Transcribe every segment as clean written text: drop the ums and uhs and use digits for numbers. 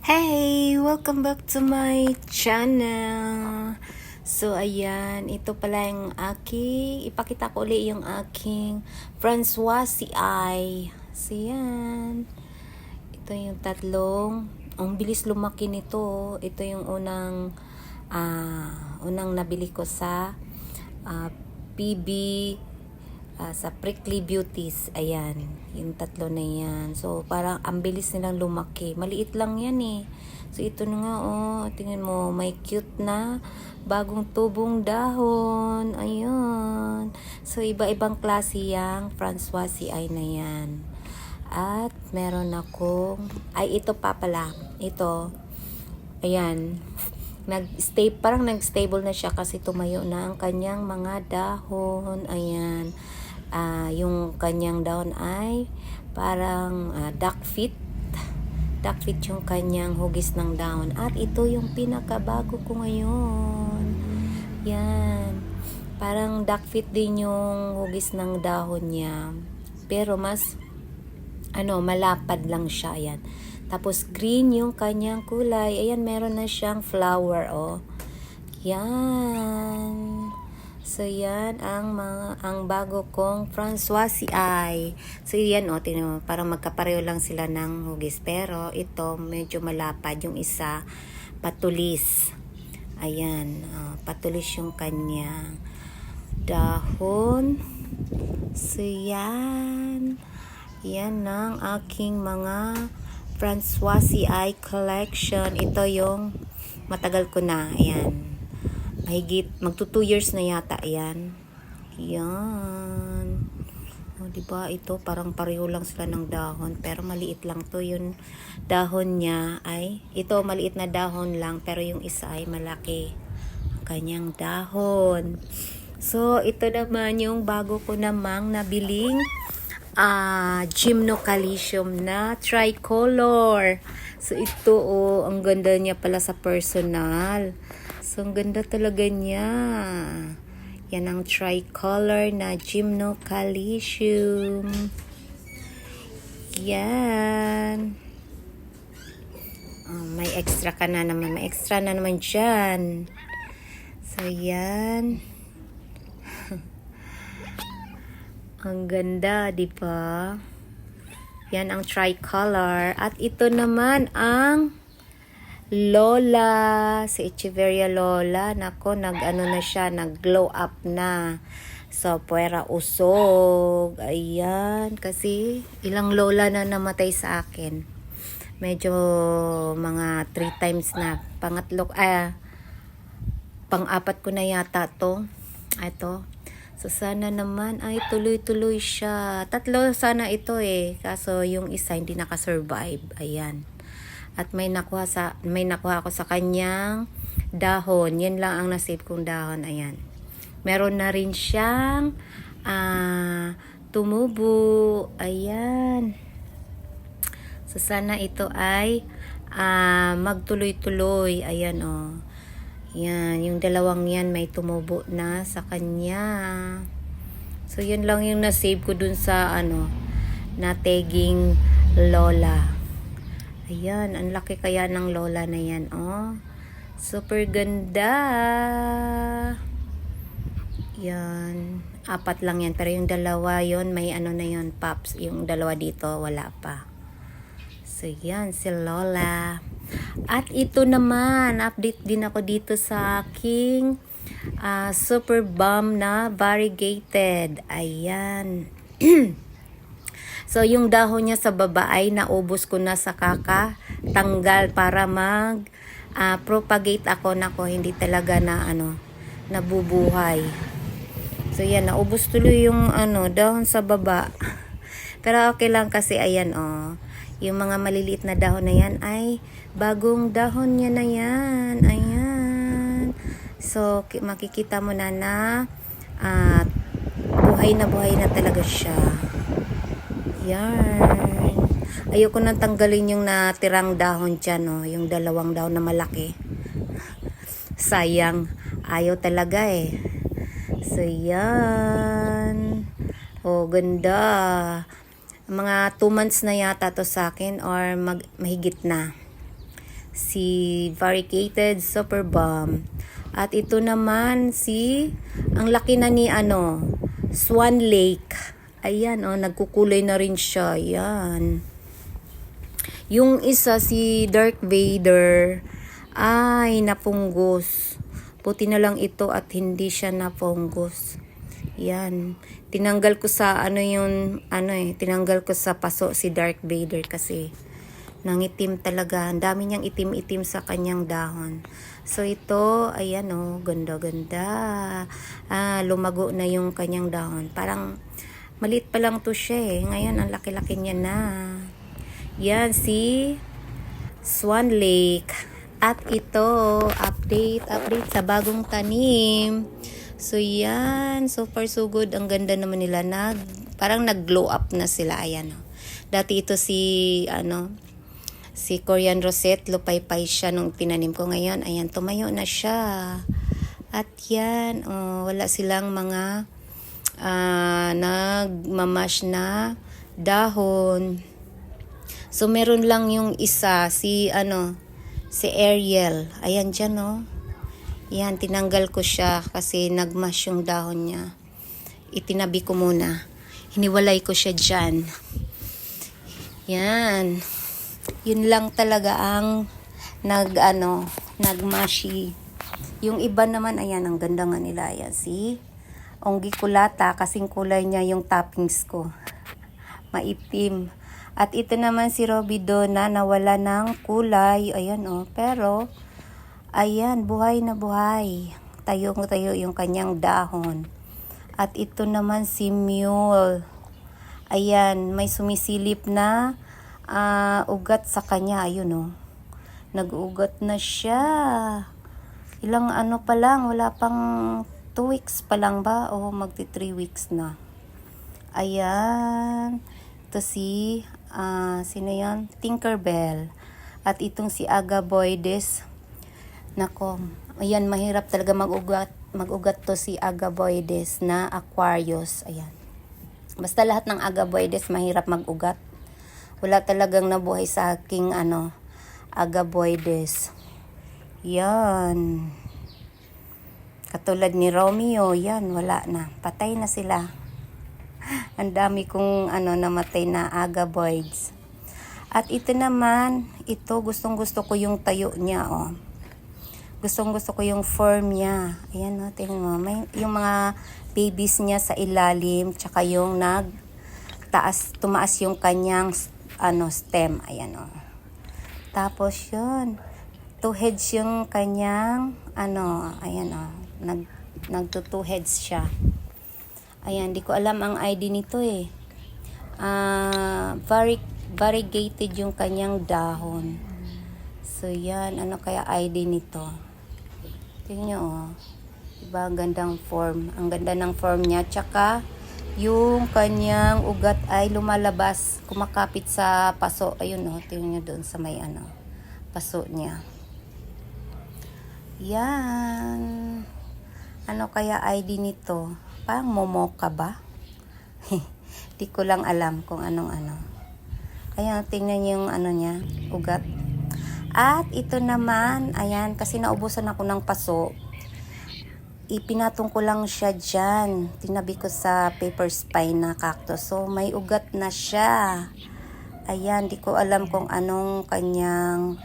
Hey! Welcome back to my channel. So, ayan. Ito pala yung ipakita ko ulit yung aking Francois CI. So, yan. Ito yung tatlong. Ang bilis lumaki nito. Ito yung unang nabili ko sa PB sa Prickly Beauties. Ayan, yung tatlo na yan. So, parang ang bilis nilang lumaki. Maliit lang yan eh. So, ito na nga, tingnan mo, may cute na bagong tubong dahon. Ayun. So, iba-ibang klase yang Francois CI na yan. At, meron akong, ito pa pala. Ito. Ayan. Parang nag-stable na siya kasi tumayo na ang kanyang mga dahon. Ayan. Yung kanyang dahon ay parang duck feet yung kanyang hugis ng dahon. At ito yung pinakabago ko ngayon. Yan. Parang duck feet din yung hugis ng dahon niya. Pero mas malapad lang siya. Yan. Tapos green yung kanyang kulay. Ayan, meron na siyang flower, Yan. So, yan ang bago kong Francois CI. So, yan tingnan mo, parang magkapareho lang sila ng hugis. Pero, ito, medyo malapad. Yung isa, patulis. Ayan, patulis yung kanyang dahon. So, yan. Yan ang aking mga Francois CI collection. Ito yung matagal ko na. Ayan. Mahigit, magto 2 years na yata yan. Yan. Diba, ito parang pareho lang sila ng dahon. Pero maliit lang to. Yung dahon niya ito maliit na dahon lang. Pero yung isa ay malaki. Ang kanyang dahon. So, ito naman yung bago ko namang nabiling Gymnocalcium na tricolor. So, ito ang ganda niya pala sa personal. So, ang ganda talaga niya. Yan ang tricolor na Gymnocalcium. Yan. May extra ka na naman. May extra na naman dyan. So, yan. Ang ganda, di ba? Yan ang tricolor. At ito naman ang Lola, si Echeverria Lola. Nako, na siya, nag-glow up na. So, puwera usog. Ayan, kasi ilang Lola na namatay sa akin. Medyo mga 3 times na. Pang-apat ko na yata to. Ito. So, sana naman ay tuloy-tuloy siya. 3 sana ito Kaso, yung isa hindi nakasurvive. Ayan. At may nakuha ako sa kanyang dahon. Yan lang ang nasave kong dahon. Ayan. Meron na rin siyang tumubo. Ayan. So, sana ito ay magtuloy-tuloy. Ayan, Yan. Yung dalawang yan may tumubo na sa kanya. So, yun lang yung nasave ko dun sa na tagging Lola. Ayan, ang laki kaya ng Lola na yan, Super ganda. Yan. 4 lang yan. Pero yung dalawa yon may na yon pops. Yung dalawa dito, wala pa. So, yan, si Lola. At ito naman, update din ako dito sa aking super bomb na variegated. Ayan. So, yung dahon niya sa baba ay naubos ko na sa kakatanggal para propagate ako. Nako, hindi talaga nabubuhay. So, yan, naubos tuloy yung dahon sa baba. Pero okay lang kasi, ayan, yung mga maliliit na dahon na yan ay bagong dahon niya na yan. Ayan. So, makikita mo na buhay na talaga siya. Yan. Ayoko nang tanggalin yung natirang dahon dyan, yung 2 dahon na malaki. Sayang. Ayaw talaga So, yan. Ganda. Mga 2 months na yata to sa akin or mahigit na. si variegated super balm. At ito naman ang laki na ni Swan Lake. Ayan, nagkukulay na rin siya. Ayan. Yung isa, si Dark Vader, ay napunggos. Puti na lang ito at hindi siya napunggos. Yan. Tinanggal ko sa tinanggal ko sa paso si Dark Vader kasi nangitim talaga. Ang dami niyang itim-itim sa kanyang dahon. So ito, ayan ganda-ganda. Lumago na yung kanyang dahon. Parang maliit pa lang to siya eh. Ngayon, ang laki-laki niya na. Yan, si Swan Lake. At ito, update sa bagong tanim. So yan, so far so good. Ang ganda naman nila. Parang nag-glow up na sila. Ayan. Dati ito si Korean Rosette, lupay-pay siya nung tinanim ko. Ngayon, ayan, tumayo na siya. At yan, wala silang mga nagmamash na dahon. So, meron lang yung isa, si Ariel. Ayan dyan, Yan, tinanggal ko siya kasi nagmash yung dahon niya. Itinabi ko muna. Hiniwalay ko siya dyan. Yan. Yun lang talaga ang nagmashi. Yung iba naman, ayan, ang ganda nga nila. Ayan, si Onggiculata, kasing kulay niya yung toppings ko. Maitim. At ito naman si Robidona, nawala ng kulay. Ayan, pero, ayan, buhay na buhay. Tayo yung kanyang dahon. At ito naman si Mule. Ayan, may sumisilip na ugat sa kanya. Ayun, nag-ugat na siya. Ilang pa lang, wala pang 2 weeks pa lang ba? O magti 3 weeks na. Ayan. Ito sino yan? Tinkerbell. At itong si Agaboides. Nako, ayan, mahirap talaga mag-ugat to si Agaboides na Aquarius. Ayan. Basta lahat ng Agaboides mahirap mag-ugat. Wala talagang nabuhay sa aking Agaboides. Yan. Katulad ni Romeo, yan, wala na. Patay na sila. Ang dami kong namatay na Agaboides. At ito naman, gustong-gusto ko yung tayo niya, Gustong-gusto ko yung form niya. Ayan, tingnan mo. May, yung mga babies niya sa ilalim, tsaka yung tumaas yung kanyang stem. Ayan, Tapos yun, 2 heads yung kanyang, ayan, nagto 2 heads siya. Ayan, di ko alam ang ID nito eh. Variegated yung kanyang dahon. So, yan, kaya ID nito? Tingnan nyo, diba, ang gandang form. Ang ganda ng form niya. Tsaka, yung kanyang ugat ay lumalabas, kumakapit sa paso. Ayun, tingnan nyo doon sa may paso niya. Yan. Ano kaya ID nito? Parang Momoka ba? Di ko lang alam kung anong. Ayan, tingnan niyo yung niya, ugat. At ito naman, ayan, kasi naubusan ako ng paso. Ipinatong ko lang siya dyan. Tinabi ko sa paper spine na cactus. So, may ugat na siya. Ayan, di ko alam kung anong kanyang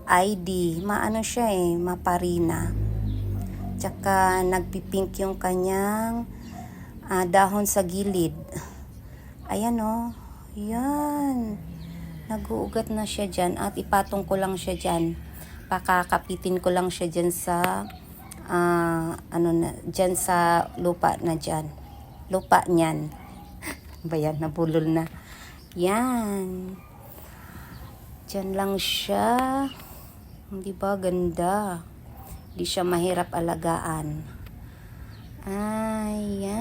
ID. Siya maparina. Tsaka, nagpipink yung kanyang dahon sa gilid. Ayan, yan. Nag-uugat na siya dyan. At ipatong ko lang siya dyan. Pakakapitin ko lang siya dyan sa dyan sa lupa na dyan. Lupa niyan. Bayan, nabulol na. Yan. Dyan lang siya. Di ba ganda? Di siya mahirap alagaan. Ayan.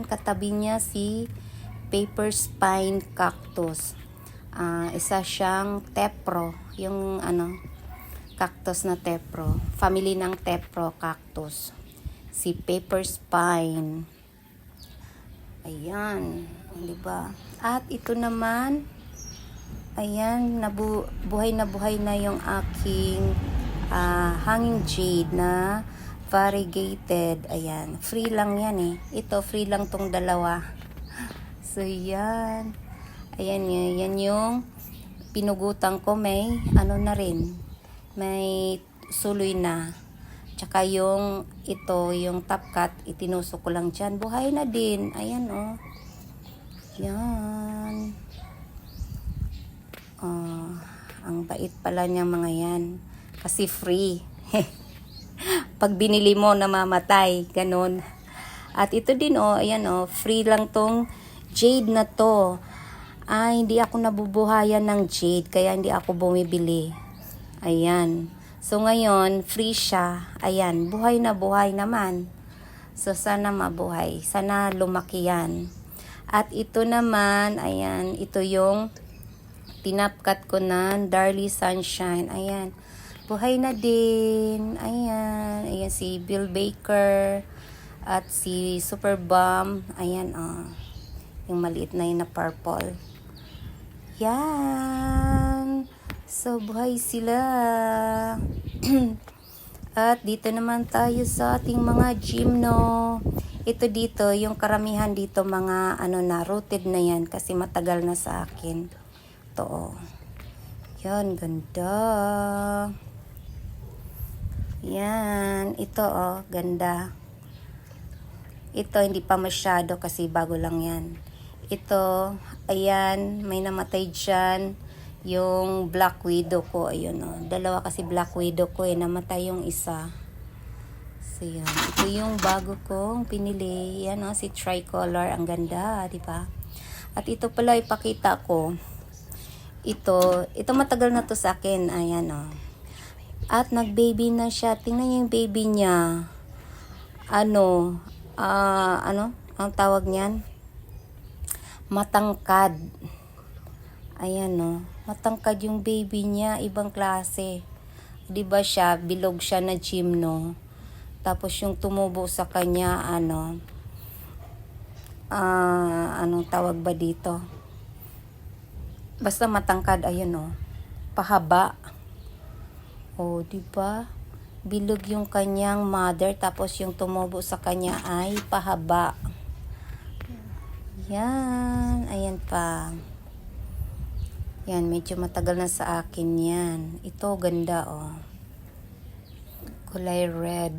Katabi niya si paper spine cactus. Isa siyang tepro. Yung cactus na tepro. Family ng tepro cactus. Si paper spine. Ayan. Diba? At ito naman, Ayan, buhay na yung aking hanging jade na variegated. Ayan, free lang yan eh. Ito, free lang tong dalawa. So, yan. Ayan, yan yung pinugutan ko. May ano na rin. May suloy na. Tsaka yung ito, yung top cut, itinusok ko lang dyan. Buhay na din. Ayan, oh. Yan. Oh, ang bait pala niya mga yan. Kasi free. Pag binili mo, namamatay. Ganon. At ito din, oh, ayan, oh, free lang tong jade na to. Hindi ako nabubuhayan ng jade, kaya hindi ako bumibili. Ayan. So, ngayon, free siya. Ayan, buhay naman. So, sana mabuhay. Sana lumaki yan. At ito naman, ayan, ito yung tinapkat ko na Darlie Sunshine. Ayan. Buhay na din. Ayan. Ayan si Bill Baker. At si Super Bomb. Ayan, oh. Yung maliit na yun na purple. Yan. So, buhay sila. At dito naman tayo sa ating mga gymno. Ito dito, yung karamihan dito mga na, rooted na yan. Kasi matagal na sa akin. Ito, oh. Yan, ganda. Yan, ito, oh, ganda. Ito, hindi pa masyado kasi bago lang yan. Ito, ayan, may namatay dyan. Yung Black Widow ko, ayun, oh. Dalawa kasi Black Widow ko, namatay yung isa. So, yan. Ito yung bago kong pinili. Yan, oh, si Tricolor. Ang ganda, di ba? At ito pala, ipakita ko. Ito matagal na to sa akin. Ayan, oh. At nag-baby na siya. Tingnan niyo yung baby niya. Ano ang tawag niyan? Matangkad. Ayan, oh. Matangkad yung baby niya. Ibang klase. Diba siya? Bilog siya na gymno. Tapos yung tumubo sa kanya, anong tawag ba dito? Basta matangkad, ayun, oh. Pahaba. Oh, di ba? Bilog yung kanyang mother, tapos yung tumubo sa kanya ay pahaba. Yan, ayan pa. Yan, medyo matagal na sa akin yan. Ito, ganda, oh. Kulay red.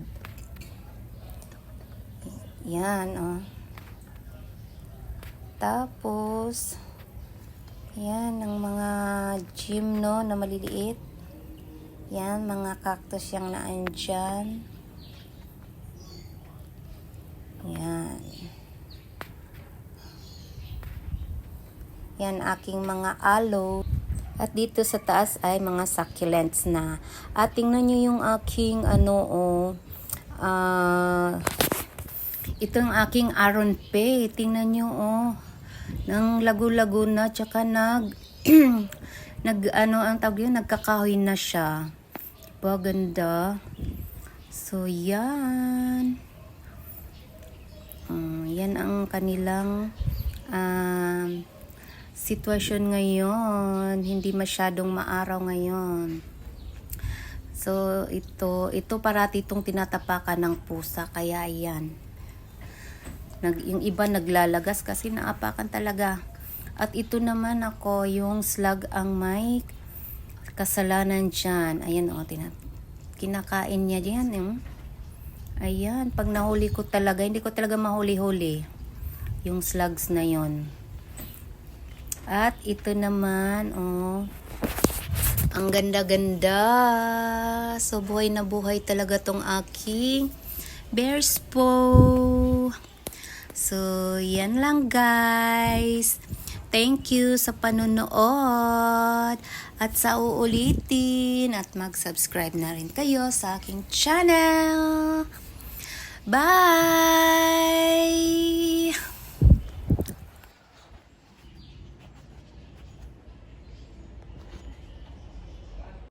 Yan, oh. Tapos, yan, ang mga gymno na maliliit. Yan, mga cactus yung naandyan. Yan. Yan, aking mga aloe. At dito sa taas ay mga succulents na. At tingnan nyo yung aking, ito ang aking Aron Pay. Tingnan nyo, oh. Nang lago-lago na, tsaka ang tawag yun, nagkakahoy na siya. Diba, ganda. So, yan. Yan ang kanilang sitwasyon ngayon. Hindi masyadong maaraw ngayon. So, ito parati itong tinatapakan ng pusa. Kaya, ayan. Yung iba naglalagas kasi naapakan talaga. At ito naman ako, yung slug ang may kasalanan dyan. Ayan, o, kinakain niya dyan. Ayan, pag nahuli ko talaga, hindi ko talaga mahuli-huli yung slugs na yon. At ito naman, oh, ang ganda-ganda. So, buhay na buhay talaga tong aking bears po. So, yan lang guys. Thank you sa panonood at sa uulitin at mag-subscribe na rin kayo sa aking channel. Bye!